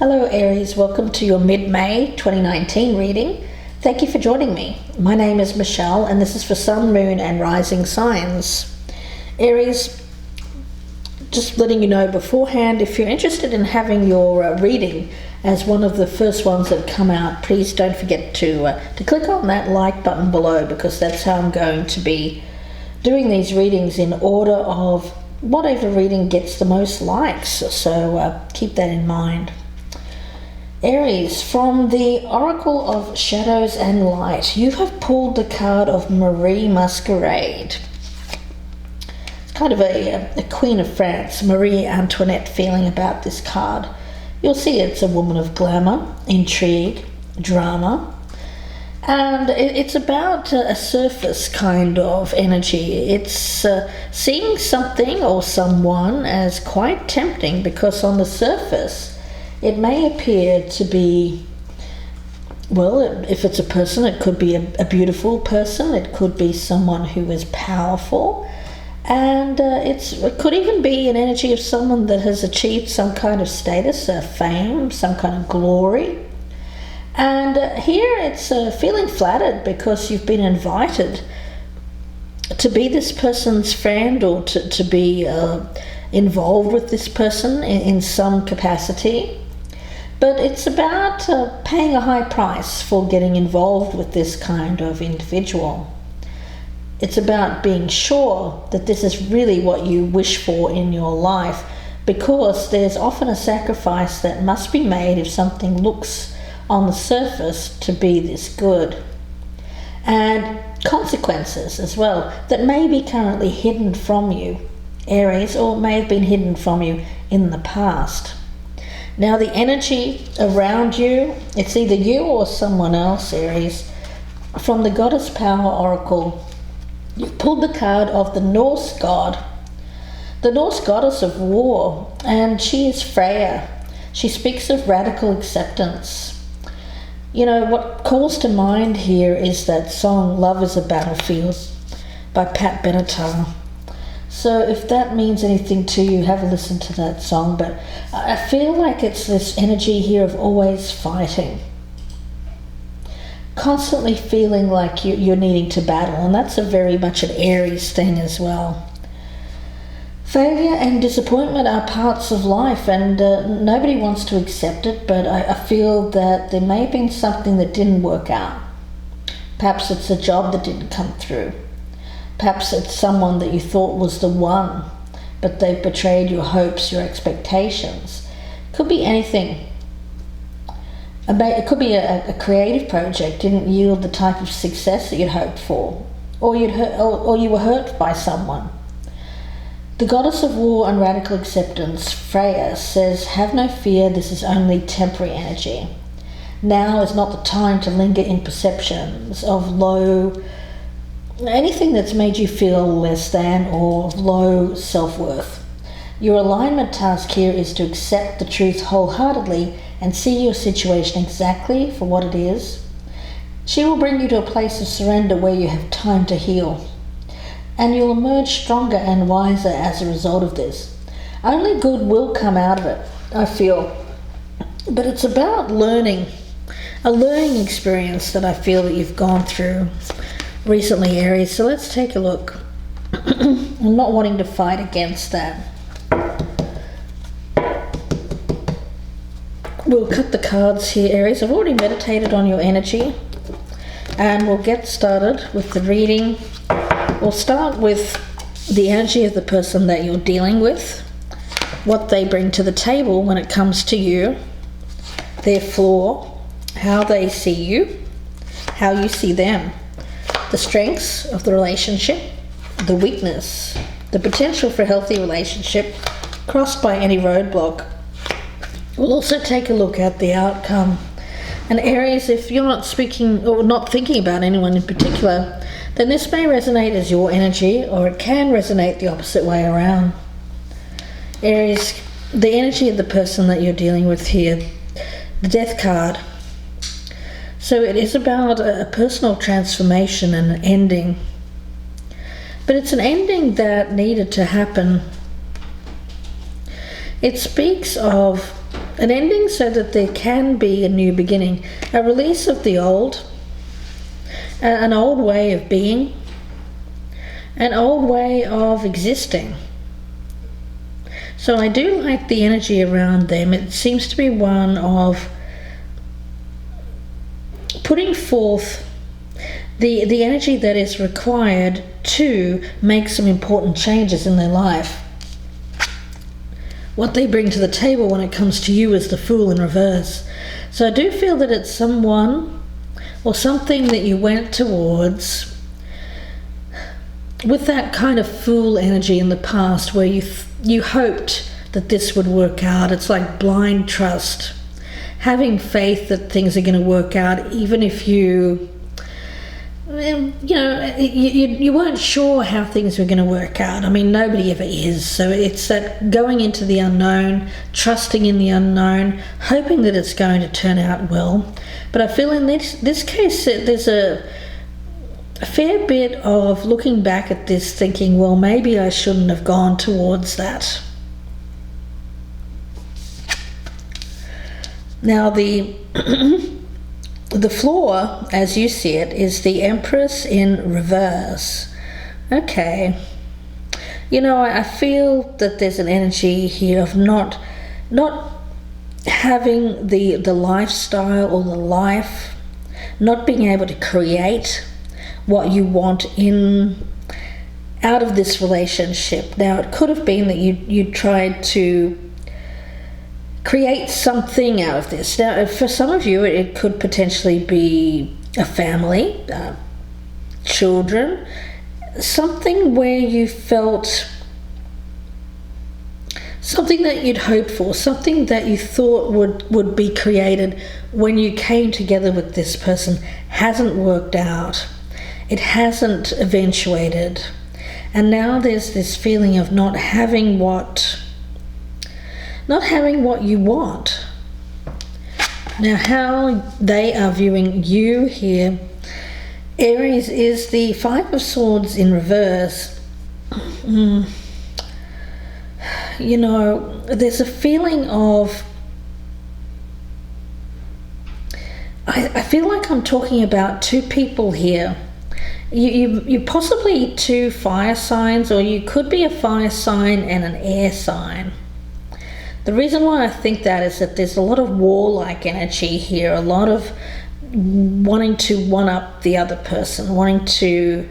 Hello Aries, welcome to your mid-May 2019 reading. Thank you for joining me. My name is Michelle and this is for Sun, Moon and Rising signs. Aries, just letting you know beforehand, if you're interested in having your reading as one of the first ones that come out, please don't forget to click on that like button below, because that's how I'm going to be doing these readings in order of whatever reading gets the most likes, so keep that in mind. Aries, from the Oracle of Shadows and Light, you have pulled the card of Marie Masquerade. It's kind of a Queen of France, Marie Antoinette feeling about this card. You'll see it's a woman of glamour, intrigue, drama, and it's about a surface kind of energy. It's seeing something or someone as quite tempting, because on the surface it may appear to be, well, if it's a person, it could be a beautiful person, it could be someone who is powerful, and it could even be an energy of someone that has achieved some kind of status, fame, some kind of glory. And here it's feeling flattered because you've been invited to be this person's friend, or to be involved with this person in some capacity. But it's about paying a high price for getting involved with this kind of individual. It's about being sure that this is really what you wish for in your life, because there's often a sacrifice that must be made if something looks on the surface to be this good. And consequences as well that may be currently hidden from you, Aries, or may have been hidden from you in the past. Now the energy around you, it's either you or someone else, Aries. From the Goddess Power Oracle, you've pulled the card of the Norse god, the Norse goddess of war, and she is Freya. She speaks of radical acceptance. You know, what calls to mind here is that song Love is a Battlefield by Pat Benatar. So if that means anything to you, have a listen to that song. But I feel like it's this energy here of always fighting, constantly feeling like you're needing to battle, and that's a very much an Aries thing as well. Failure and disappointment are parts of life, and nobody wants to accept it, but I feel that there may have been something that didn't work out. Perhaps it's a job that didn't come through. Perhaps it's someone that you thought was the one, but they've betrayed your hopes, your expectations. Could be anything. It could be a creative project didn't yield the type of success that you'd hoped for, or you were hurt by someone. The Goddess of War and Radical Acceptance, Freya, says, have no fear, this is only temporary energy. Now is not the time to linger in perceptions of anything that's made you feel less than or low self-worth. Your alignment task here is to accept the truth wholeheartedly and see your situation exactly for what it is. She will bring you to a place of surrender where you have time to heal, and you'll emerge stronger and wiser as a result of this. Only good will come out of it, I feel. But it's about learning, a learning experience that I feel that you've gone through recently, Aries. So let's take a look. I'm not wanting to fight against that. We'll cut the cards here, Aries. I've already meditated on your energy, and we'll get started with the reading. We'll start with the energy of the person that you're dealing with, what they bring to the table when it comes to you, their flaw, how they see you, how you see them, the strengths of the relationship, the weakness, the potential for a healthy relationship crossed by any roadblock. We'll also take a look at the outcome. And Aries, if you're not speaking or not thinking about anyone in particular, then this may resonate as your energy, or it can resonate the opposite way around. Aries, the energy of the person that you're dealing with here, the Death card. So it is about a personal transformation and an ending. But it's an ending that needed to happen. It speaks of an ending so that there can be a new beginning, a release of the old, an old way of being, an old way of existing. So I do like the energy around them. It seems to be one of putting forth the energy that is required to make some important changes in their life. What they bring to the table when it comes to you is the Fool in reverse. So I do feel that it's someone or something that you went towards with that kind of fool energy in the past, where you hoped that this would work out. It's like blind trust, having faith that things are going to work out, even if you weren't sure how things were going to work out. I mean, nobody ever is. So it's that going into the unknown, trusting in the unknown, hoping that it's going to turn out well. But I feel in this case, there's a fair bit of looking back at this thinking, well, maybe I shouldn't have gone towards that. Now the floor, as you see it, is the Empress in reverse. Okay. I feel that there's an energy here of not having the lifestyle or the life, not being able to create what you want out of this relationship. Now, it could have been that you tried to create something out of this. Now, for some of you, it could potentially be a family, children, something where you felt something that you'd hoped for, something that you thought would be created when you came together with this person hasn't worked out. It hasn't eventuated. And now there's this feeling of not having what you want. Now, how they are viewing you here, Aries, is the Five of Swords in reverse. There's a feeling of, I feel like I'm talking about two people here. You possibly two fire signs, or you could be a fire sign and an air sign. The reason why I think that is that there's a lot of warlike energy here, a lot of wanting to one-up the other person, wanting to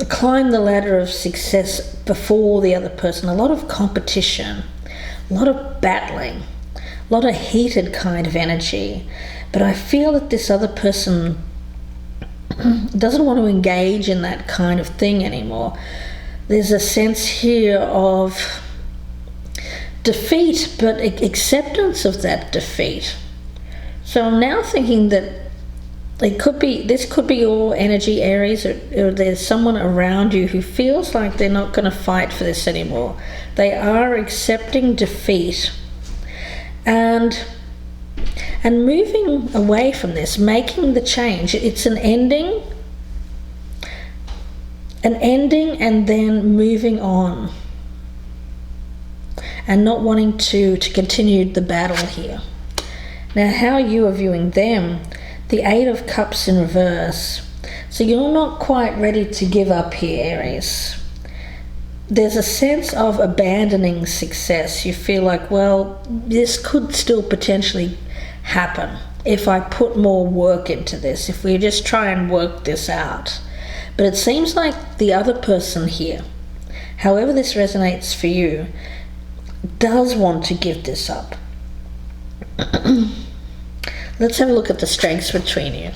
climb the ladder of success before the other person, a lot of competition, a lot of battling, a lot of heated kind of energy. But I feel that this other person doesn't want to engage in that kind of thing anymore. There's a sense here of defeat, but acceptance of that defeat. So I'm now thinking that this could be your energy, Aries, or there's someone around you who feels like they're not going to fight for this anymore. They are accepting defeat and moving away from this, making the change. It's an ending and then moving on, and not wanting to continue the battle here. Now, how you are viewing them, the Eight of Cups in reverse. So you're not quite ready to give up here, Aries. There's a sense of abandoning success. You feel like, well, this could still potentially happen if I put more work into this, if we just try and work this out. But it seems like the other person here, however this resonates for you, does want to give this up. Let's have a look at the strengths between you.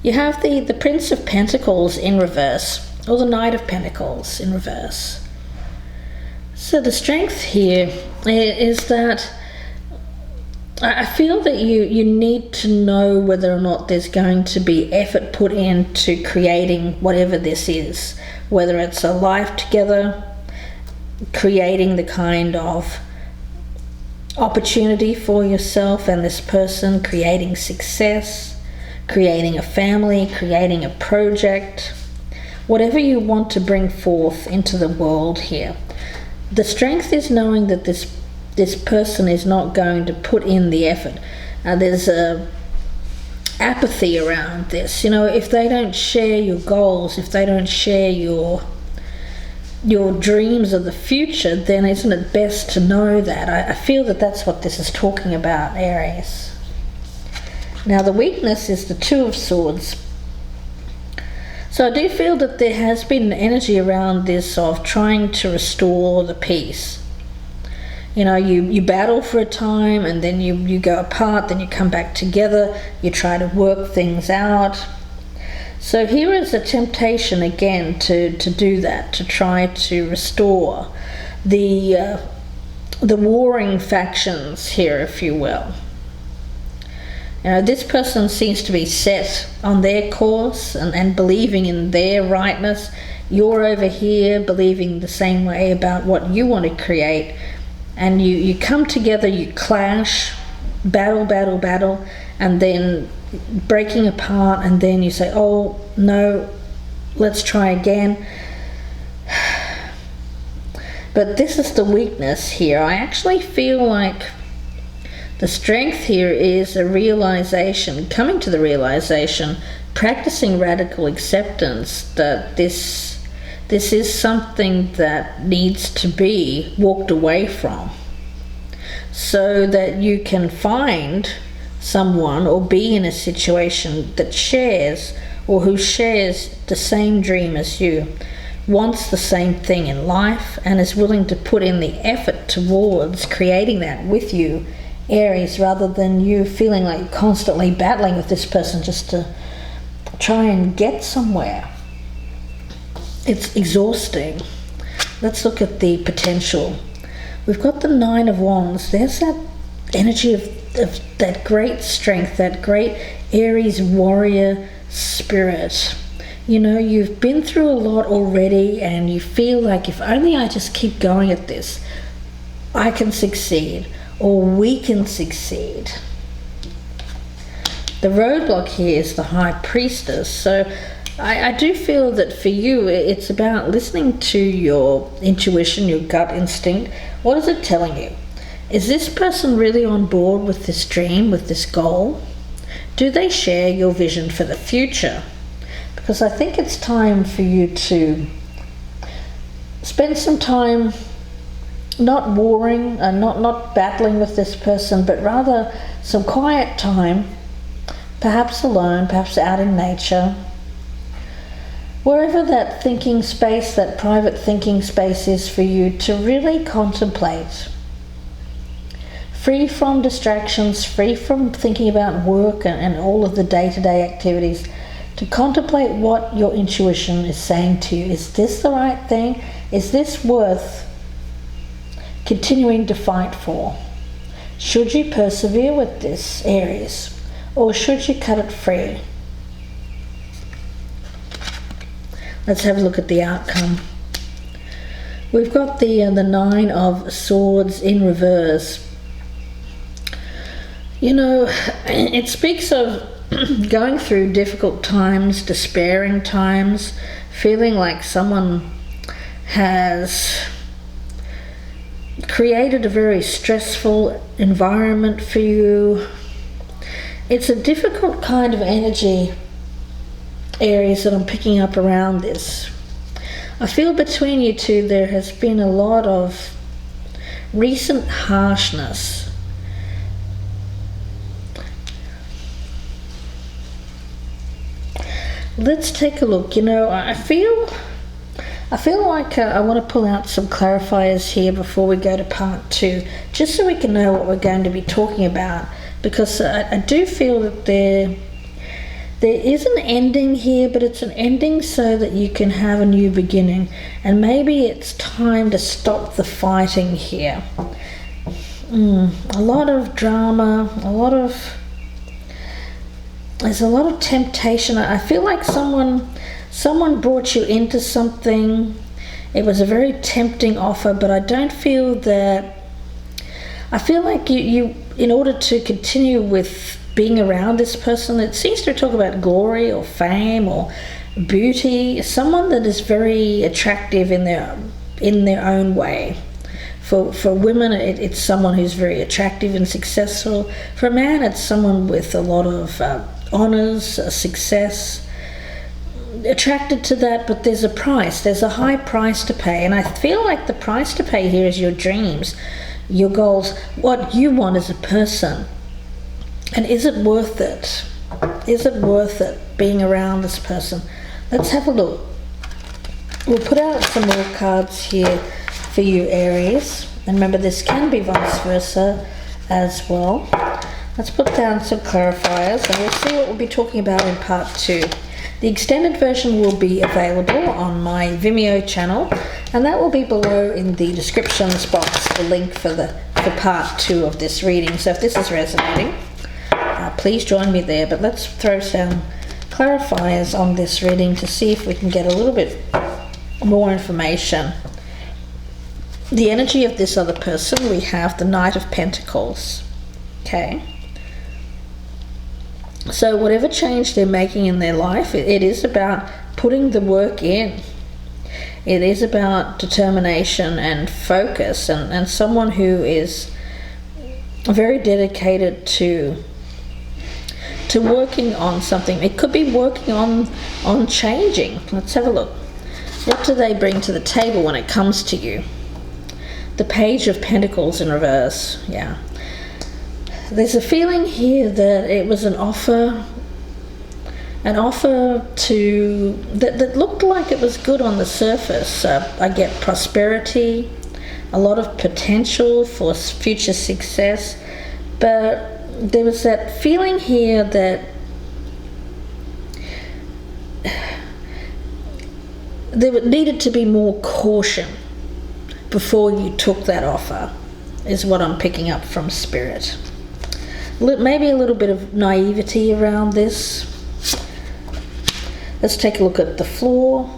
You have the Prince of Pentacles in reverse, or the Knight of Pentacles in reverse. So the strength here is that I feel that you need to know whether or not there's going to be effort put into creating whatever this is, whether it's a life together, creating the kind of opportunity for yourself and this person, creating success, creating a family, creating a project, whatever you want to bring forth into the world here. The strength is knowing that this this person is not going to put in the effort. There's a apathy around this. You know, if they don't share your goals, if they don't share your dreams of the future, then isn't it best to know that? I feel that that's what this is talking about, Aries. Now the weakness is the Two of Swords. So I do feel that there has been an energy around this of trying to restore the peace. You know, you battle for a time, and then you go apart, then you come back together, you try to work things out. So here is a temptation again to do that, to try to restore the warring factions here, if you will. You know, this person seems to be set on their course and believing in their rightness. You're over here believing the same way about what you want to create. And you come together, you clash, battle, and then breaking apart, and then you say, oh, no, let's try again. But this is the weakness here. I actually feel like the strength here is a realization, coming to the realization, practicing radical acceptance that this is something that needs to be walked away from, so that you can find someone or be in a situation that shares, or who shares the same dream as you, wants the same thing in life, and is willing to put in the effort towards creating that with you, Aries, rather than you feeling like you're constantly battling with this person just to try and get somewhere. It's exhausting. Let's look at the potential. We've got the Nine of Wands. There's that energy of that great strength, that great Aries warrior spirit. You know, you've been through a lot already, and you feel like if only I just keep going at this, I can succeed, or we can succeed. The roadblock here is the High Priestess. So I do feel that for you, it's about listening to your intuition, your gut instinct. What is it telling you? Is this person really on board with this dream, with this goal? Do they share your vision for the future? Because I think it's time for you to spend some time not warring and not battling with this person, but rather some quiet time, perhaps alone, perhaps out in nature, wherever that thinking space, that private thinking space is for you, to really contemplate, free from distractions, free from thinking about work and all of the day-to-day activities, to contemplate what your intuition is saying to you. Is this the right thing? Is this worth continuing to fight for? Should you persevere with this, Aries, or should you cut it free? Let's have a look at the outcome. We've got the Nine of Swords in reverse. You know, it speaks of going through difficult times, despairing times, feeling like someone has created a very stressful environment for you. It's a difficult kind of energy, Aries, that I'm picking up around this. I feel between you two there has been a lot of recent harshness. Let's take a look. You know, I feel like I want to pull out some clarifiers here before we go to part 2, just so we can know what we're going to be talking about, because I do feel that there is an ending here, but it's an ending so that you can have a new beginning, and maybe it's time to stop the fighting here. A lot of drama, there's a lot of temptation. I feel like someone brought you into something. It was a very tempting offer, but I don't feel that. I feel like you in order to continue with being around this person, it seems to talk about glory or fame or beauty, someone that is very attractive in their own way For women, it's someone who's very attractive and successful. For a man, it's someone with a lot of honours, success, attracted to that, but there's a price. There's a high price to pay, and I feel like the price to pay here is your dreams, your goals, what you want as a person. And is it worth it? Is it worth it being around this person? Let's have a look. We'll put out some more cards here for you, Aries. And remember, this can be vice versa as well. Let's put down some clarifiers and we'll see what we'll be talking about in part 2. The extended version will be available on my Vimeo channel, and that will be below in the descriptions box, the link for part 2 of this reading. So if this is resonating, please join me there. But let's throw some clarifiers on this reading to see if we can get a little bit more information. The energy of this other person, we have the Knight of Pentacles. Okay. So whatever change they're making in their life, it is about putting the work in. It is about determination and focus, and someone who is very dedicated to working on something. It could be working on changing. Let's have a look. What do they bring to the table when it comes to you? The Page of Pentacles in reverse. Yeah. There's a feeling here that it was an offer that looked like it was good on the surface. I get prosperity, a lot of potential for future success, but there was that feeling here that there needed to be more caution before you took that offer, is what I'm picking up from Spirit. Maybe a little bit of naivety around this. Let's take a look at the floor.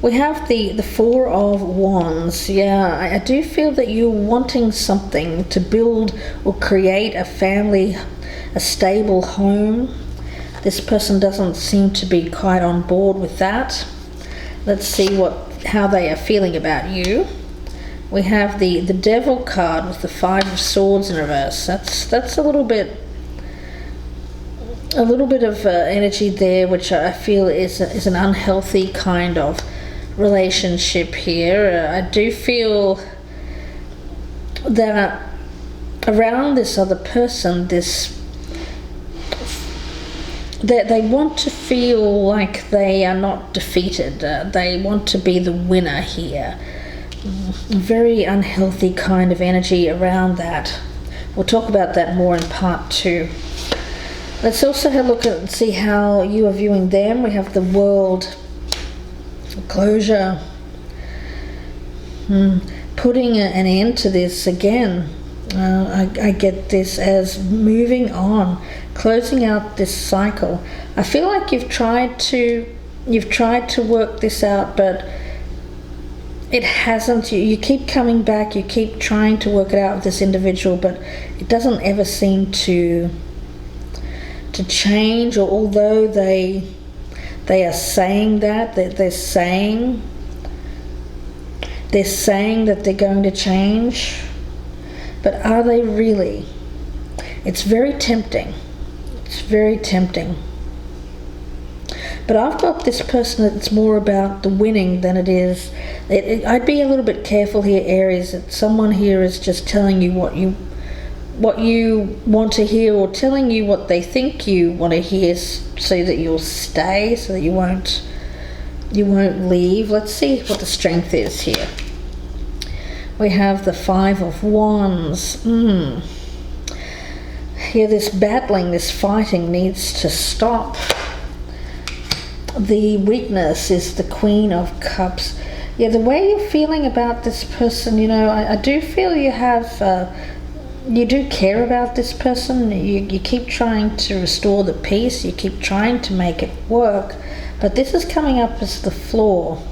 We have the Four of Wands. Yeah, I do feel that you're wanting something to build or create a family, a stable home. This person doesn't seem to be quite on board with that. Let's see how they are feeling about you. We have the Devil card with the Five of Swords in reverse. That's a little bit of energy there, which I feel is an unhealthy kind of relationship here. I do feel that around this other person, that they want to feel like they are not defeated. They want to be the winner here. Very unhealthy kind of energy around that. We'll talk about that more in part 2. Let's also have a look at and see how you are viewing them. We have the World, closure, putting an end to this again. I get this as moving on, closing out this cycle. I feel like you've tried to work this out, but it hasn't. You keep coming back, you keep trying to work it out with this individual, but it doesn't ever seem to change. Or although they are saying that they're saying that they're going to change, but are they really? It's very tempting. It's very tempting. But I've got this person that's more about the winning than it is. I'd be a little bit careful here, Aries, that someone here is just telling you what you want to hear, or telling you what they think you want to hear, so that you'll stay, so that you won't leave. Let's see what the strength is here. We have the Five of Wands. Here, this battling, this fighting needs to stop. The weakness is the Queen of Cups. Yeah, the way you're feeling about this person, I do feel you have you do care about this person. You keep trying to restore the peace. You keep trying to make it work. But this is coming up as the flaw.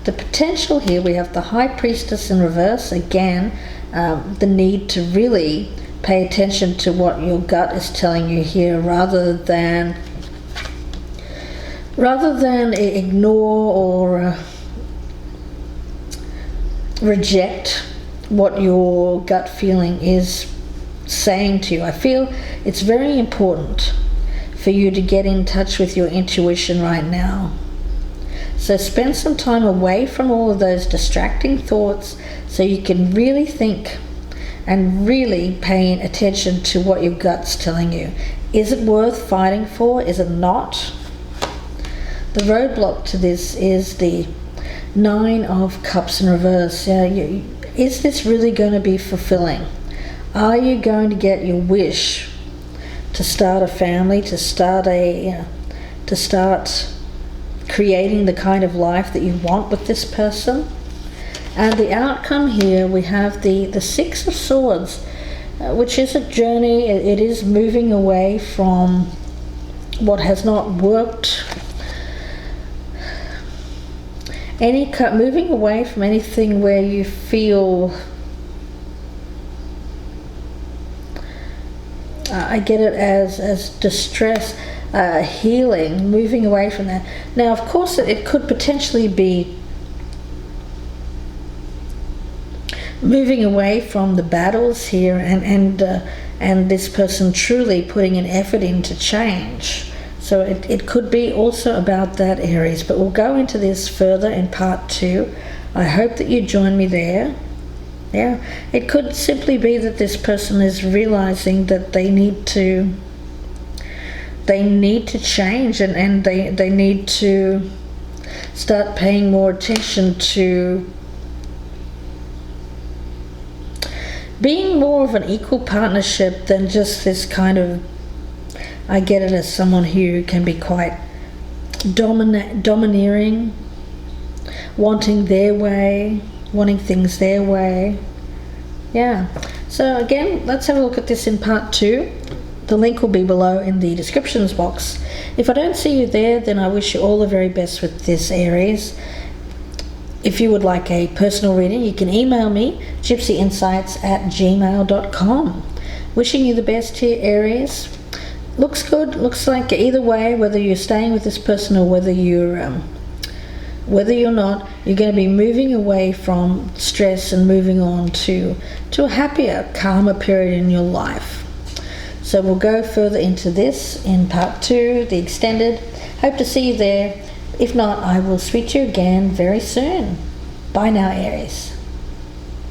The potential here, we have the High Priestess in reverse. Again, the need to really pay attention to what your gut is telling you here, rather than ignore or reject what your gut feeling is saying to you. I feel it's very important for you to get in touch with your intuition right now. So spend some time away from all of those distracting thoughts so you can really think and really paying attention to what your gut's telling you. Is it worth fighting for? Is it not? The roadblock to this is the 9 of Cups in reverse. Is this really going to be fulfilling? Are you going to get your wish to start a family, to start creating the kind of life that you want with this person? And the outcome here, we have the 6 of Swords, which is a journey. It is moving away from what has not worked. Moving away from anything where you feel, I get it as distress, healing, moving away from that. Now, of course, it could potentially be moving away from the battles here and this person truly putting an effort into change. So it could be also about that, Aries, but we'll go into this further in part 2. I hope that you join me there. Yeah, it could simply be that this person is realizing that they need to change and they need to start paying more attention to being more of an equal partnership than just this kind of, I get it as someone who can be quite domineering, wanting their way, wanting things their way. Yeah. So again, let's have a look at this in part 2. The link will be below in the descriptions box. If I don't see you there, then I wish you all the very best with this, Aries. If you would like a personal reading, you can email me, gypsyinsights@gmail.com. Wishing you the best here, Aries. Looks good. Looks like either way, whether you're staying with this person or whether you're not, you're going to be moving away from stress and moving on to a happier, calmer period in your life. So we'll go further into this in part 2, the extended. Hope to see you there. If not, I will speak to you again very soon. Bye now, Aries.